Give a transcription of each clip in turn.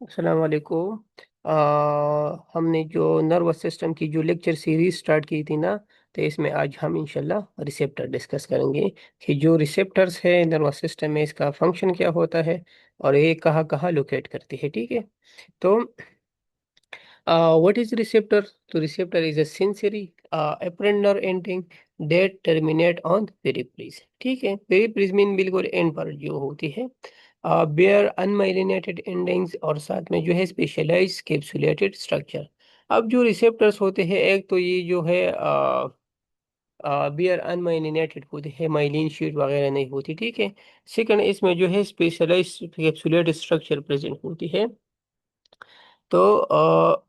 अस्सलाम वालेकुम। हमने जो नर्वस सिस्टम की जो लेक्चर सीरीज स्टार्ट की थी ना, तो इसमें आज हम इंशाल्लाह रिसेप्टर डिस्कस करेंगे कि जो रिसेप्टर्स है नर्वस सिस्टम में, इसका फंक्शन क्या होता है और ये कहाँ कहाँ लोकेट करती है। ठीक है। तो व्हाट इज रिसेप्टर? तो receptor is a sensory apparent nerve ending that terminate on पेरिप्लीज। ठीक है, पेरिप्लीज मीन बिल्कुल एंड पर जो होती है। बेयर अनमाइलिनेटेड एंडिंग्स और साथ में जो है स्पेशलाइज कैप्सुलेटेड स्ट्रक्चर। अब जो रिसेप्टर्स होते हैं, एक तो ये जो है बेयर अनमाइलिनेटेड होते हैं, माइलिन शीट वगैरह नहीं होती। ठीक है। सेकंड, इसमें जो है स्पेशलाइज कैप्सुलेटेड स्ट्रक्चर प्रेजेंट होती है। तो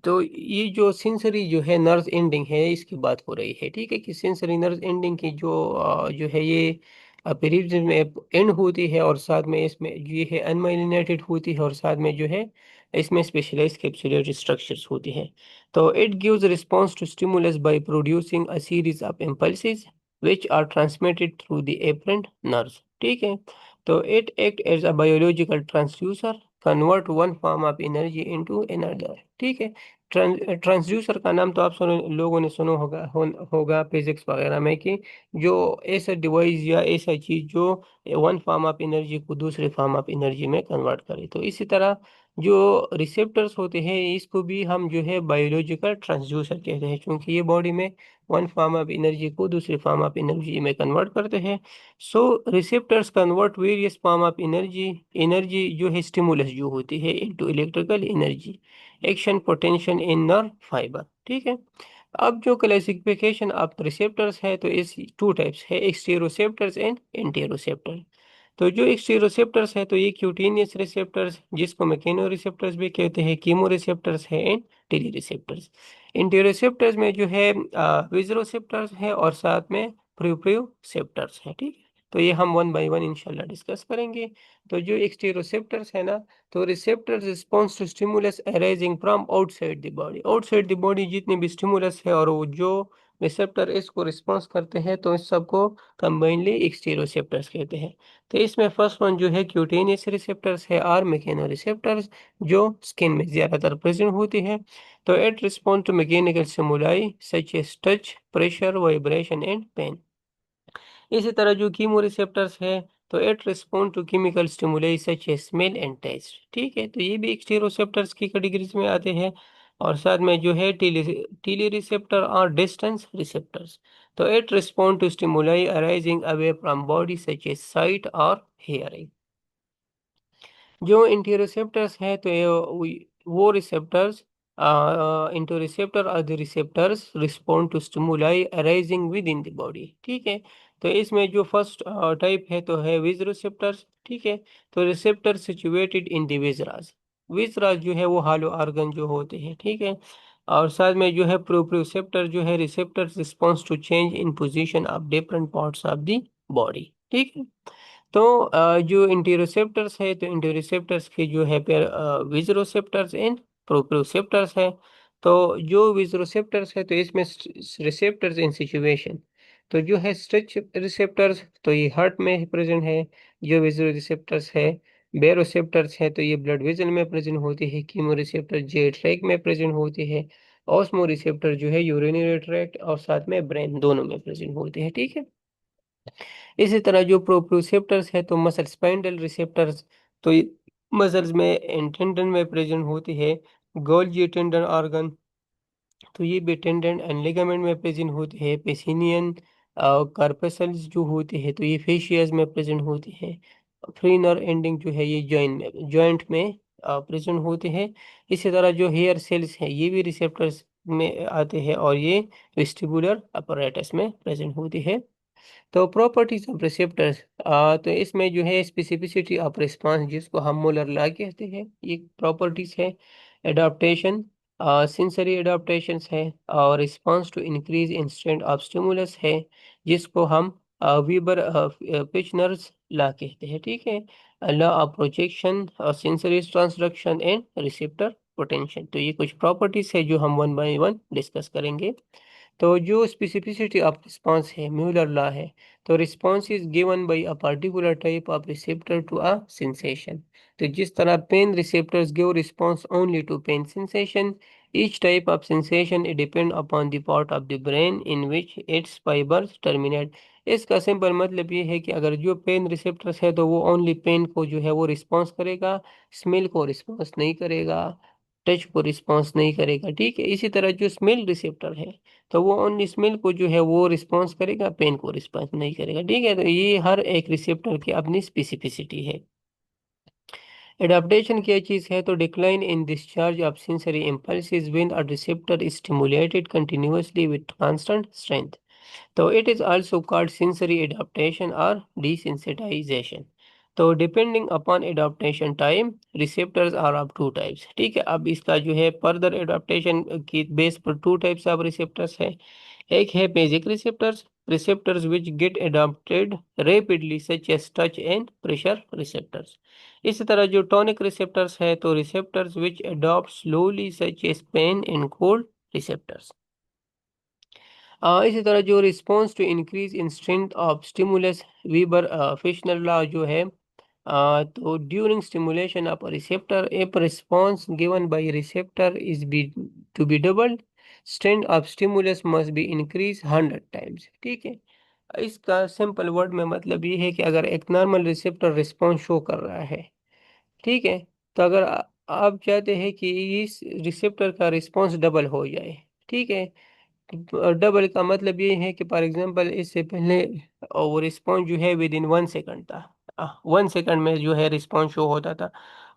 तो ये जो सेंसरी जो है नर्व एंडिंग है, इसकी बात हो रही है। ठीक है, कि सेंसरी नर्व एंडिंग की जो है ये पेरिफेरल में एंड होती है और साथ में इसमें ये है अनमाइलिनेटेड होती है और साथ में जो है इसमें स्पेशलाइज्ड कैप्सुलेटरी स्ट्रक्चर्स होती है। तो it gives response to stimulus by producing a series of impulses which are transmitted through the afferent nerves. ठीक है। तो it act as a biological transducer, convert one form of energy into another. ठीक है। Transducer का नाम तो आप लोगों ने सुना होगा फिजिक्स वगैरह में, कि जो ऐसा डिवाइस या ऐसा चीज जो वन फॉर्म ऑफ एनर्जी को दूसरे फॉर्म ऑफ एनर्जी में कन्वर्ट करे। तो इसी तरह जो रिसेप्टर्स होते हैं, इसको भी हम जो है बायोलॉजिकल ट्रांसड्यूसर कहते हैं, क्योंकि ये बॉडी में वन फॉर्म ऑफ एनर्जी को दूसरे फॉर्म ऑफ एनर्जी में कन्वर्ट करते हैं। So receptors convert various form of energy energy जो है स्टिमुलस जो होती है into electrical energy, action potential in nerve fibre. ठीक है। अब जो क्लासिफिकेशन ऑफ रिसेप्टर्स है, तो इस टू टाइप्स है, एक्सटेरोसेप्टर्स एंड एंटेरोसेप्टर। तो जो एक्सटेरोसेप्टर्स है, तो ये क्यूटेनियस रिसेप्टर्स, जिसको मैकेनो रिसेप्टर्स भी कहते हैं, कीमो रिसेप्टर्स है एंड टेली रिसेप्टर्स। एंटेरोसेप्टर्स में जो है विजरोसेप्टर्स है और साथ में प्रोप्रियोसेप्टर्स है। ठीक है। तो ये हम वन बाय वन इंशाल्लाह डिस्कस करेंगे। तो जो एक्सटेरोसेप्टर्स है ना, तो receptors response to stimulus arising from outside the body. Outside the body जितने भी स्टिमुलस है और वो जो रिसेप्टर इसको रिस्पॉन्स करते हैं, तो इस सबको कंबाइनली एक्सटेरोसेप्टर्स कहते हैं। तो इसमें फर्स्ट वन जो है क्यूटेनियस रिसेप्टर्स है और मैकेनो रिसेप्टर्स, जो स्किन में ज्यादातर प्रेजेंट होती है। तो it respond to mechanical stimuli such as touch, pressure, vibration and pain. इसी तरह जो कीमो रिसेप्टर्स है, तो it respond to chemical stimuli such as smell and taste. ठीक है। तो ये भी एक्सटेरोसेप्टर्स की कैटेगरीज में आते हैं। और साथ में जो है टीली रिसेप्टर और डिस्टेंस रिसेप्टर्स, तो it respond to stimuli arising away from body such as sight और हेयरिंग। जो इंटेरोसेप्टर्स है, तो वो रिसेप्टर्स इंटो रिसेप्टर और the receptors respond to stimuli arising within the body. ठीक है। तो इसमें जो फर्स्ट टाइप है, तो है विज रिसेप्टर्स। ठीक है। तो रिसेप्टर सिचुएटेड इन द विजरास। विजरास जो है वो हालो ऑर्गन जो होते हैं। ठीक है। और साथ में जो है प्रोप्रियोसेप्टर जो है receptors response to change in position of different parts of the body. ठीक है। तो जो इंटेरोसेप्टर्स है, तो इंटेरोसेप्टर्स के जो है फिर विजरोसेप्टर्स एंड प्रोप्रियोसेप्टर्स है। तो जो विजरोसेप्टर्स है, तो इसमें रिसेप्टर्स इन सिचुएशन, तो जो है स्ट्रेच रिसेप्टर्स, तो ये हार्ट में प्रेजेंट है। जो विजरो रिसेप्टर्स है, बेरोसेप्टर्स है, तो ये ब्लड वेसल में प्रेजेंट होती है। कीमो रिसेप्टर जे ट्रैक में प्रेजेंट होती है। ऑस्मो रिसेप्टर जो है यूरिनरी ट्रैक्ट और साथ में ब्रेन दोनों में प्रेजेंट होती है। ठीक है। इसी तरह जो प्रोप्रियोसेप्टर्स है, तो मसल स्पाइंडल रिसेप्टर्स, तो ये मसल्स में टेंडन में प्रेजेंट होती है। गोल्जी टेंडन ऑर्गन, तो ये भी टेंडन एंड लिगामेंट में प्रेजेंट होती है। पेसिनियन कार्पेसल्स जो होती है, तो ये फेशियस में प्रेजेंट होती है। फ्री नर्व एंडिंग जो है ये जॉइंट में प्रेजेंट होते हैं। इसी तरह जो हेयर सेल्स हैं, ये भी रिसेप्टर्स में आते हैं और ये वेस्टिबुलर अपरेटस में प्रेजेंट होती है। तो प्रॉपर्टीज ऑफ रिसेप्टर्स, तो इसमें जो है स्पेसिफिसिटी ऑफ रिस्पांस, जिसको हम मोलर लॉ कहते हैं, ये प्रॉपर्टीज है। एडाप्टेशन, सेंसरी एडाप्टेशंस है। और response to increase instant of stimulus है, जिसको हम वीबर पिचनर्स लॉ कहते हैं। ठीक है। Law of projection, sensory transduction and receptor potential. तो ये कुछ प्रॉपर्टीज है जो हम वन बाय वन डिस्कस करेंगे। तो जो स्पेसिफिसिटी ऑफ रिस्पॉन्स है, म्यूलर लॉ है, तो response is given by a particular type of receptor to a sensation. तो जिस तरह pain receptors give response only to pain sensation, each type of sensation depend upon the part of the brain in which its fibres terminate. इसका simple मतलब ये है कि अगर जो पेन रिसेप्टर्स है तो वो ओनली पेन को जो है वो रिस्पॉन्स करेगा, स्मेल को रिस्पॉन्स नहीं करेगा, टच को रिस्पॉन्स नहीं करेगा। ठीक है, इसी तरह जो स्मेल रिसेप्टर है तो वो ओनली स्मेल को जो है वो रिस्पॉन्स करेगा, पेन को रिस्पॉन्स नहीं करेगा। ठीक है, तो ये हर एक रिसेप्टर की अपनी स्पेसिफिसिटी है। एडाप्टेशन क्या चीज़ है, तो decline in discharge of sensory impulses when a receptor is stimulated continuously with constant strength. तो it is also called sensory adaptation or desensitization। तो depending upon adaptation time, receptors are of two types. ठीक है, अब इसका जो है further adaptation की base पर टू टाइप्स ऑफ रिसेप्टर्स है। एक है basic receptors, receptors which get adapted rapidly such as touch and pressure receptors. इसी तरह जो टॉनिक रिसेप्टर्स है, तो receptors which adapt slowly such as pain and cold receptors. इसी तरह जो response to increase in strength of stimulus, Weber Fechner law जो है, तो during stimulation of receptor if response given by receptor is be to be double, strength of stimulus must be increase 100 times. ठीक है, इसका simple word में मतलब ये है कि अगर एक नॉर्मल रिसेप्टर रिस्पॉन्स शो कर रहा है, ठीक है, तो अगर आप चाहते हैं कि इस रिसेप्टर का रिस्पॉन्स डबल हो जाए, ठीक है, डबल का मतलब ये है कि फॉर एग्जांपल इससे पहले वो रिस्पॉन्स जो है विद इन 1 सेकंड था, 1 सेकंड में जो है रिस्पॉन्स शो होता था।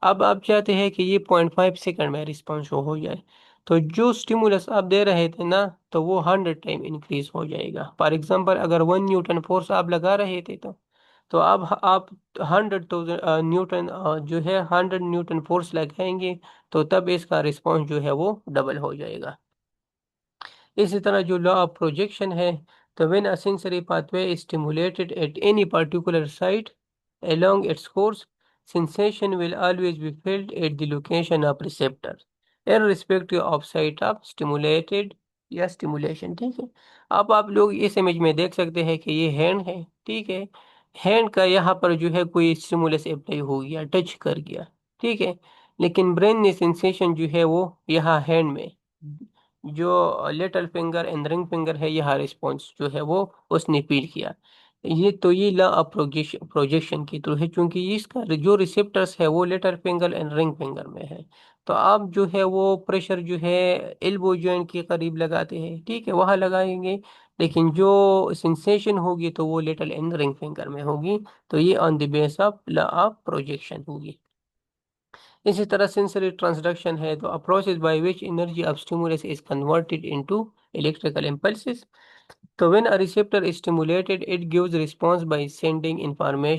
अब आप चाहते हैं कि ये 0.5 सेकंड में रिस्पॉन्स शो हो जाए, तो जो स्टिमुलस आप दे रहे थे ना, तो वो 100 टाइम इंक्रीज हो जाएगा। फॉर एग्जांपल अगर 1 न्यूटन फोर्स आप लगा रहे थे, तो अब आप 100,000 न्यूटन जो है 100 न्यूटन फोर्स लगाएंगे, तो तब इसका रिस्पॉन्स जो है वो डबल हो जाएगा। इसी तरह जो लॉ ऑफ प्रोजेक्शन है, तो when a sensory pathway is stimulated at any particular site along its course, sensation will always be felt at the location of receptor irrespective of site of stimulated या stimulation. ठीक है, अब आप लोग इस image में देख सकते हैं कि ये हैंड है। ठीक है, हैंड का यहाँ पर जो है कोई स्टिमुलस अप्लाई हो गया, टच कर गया। ठीक है, लेकिन ब्रेन ने सेंसेशन जो है वो यहाँ हैंड में जो little finger and ring finger है, यह रिस्पॉन्स जो है वो उसने फील किया। ये लॉ ऑफ प्रोजेक्शन के थ्रू है, क्योंकि इसका जो रिसेप्टर्स है वो little finger and ring finger में है। तो आप जो है वो प्रेशर जो है एल्बो जॉइंट के करीब लगाते हैं, ठीक है, वहां लगाएंगे, लेकिन जो सेंसेशन होगी तो वो लिटिल एंड रिंग फिंगर में होगी। तो ये on the base of law of projection होगी। इसी तरह सेंसरी ट्रांसडक्शन है, तो a process by which energy of stimulus is converted into electrical impulses। तो when a receptor is stimulated, it gives response by sending information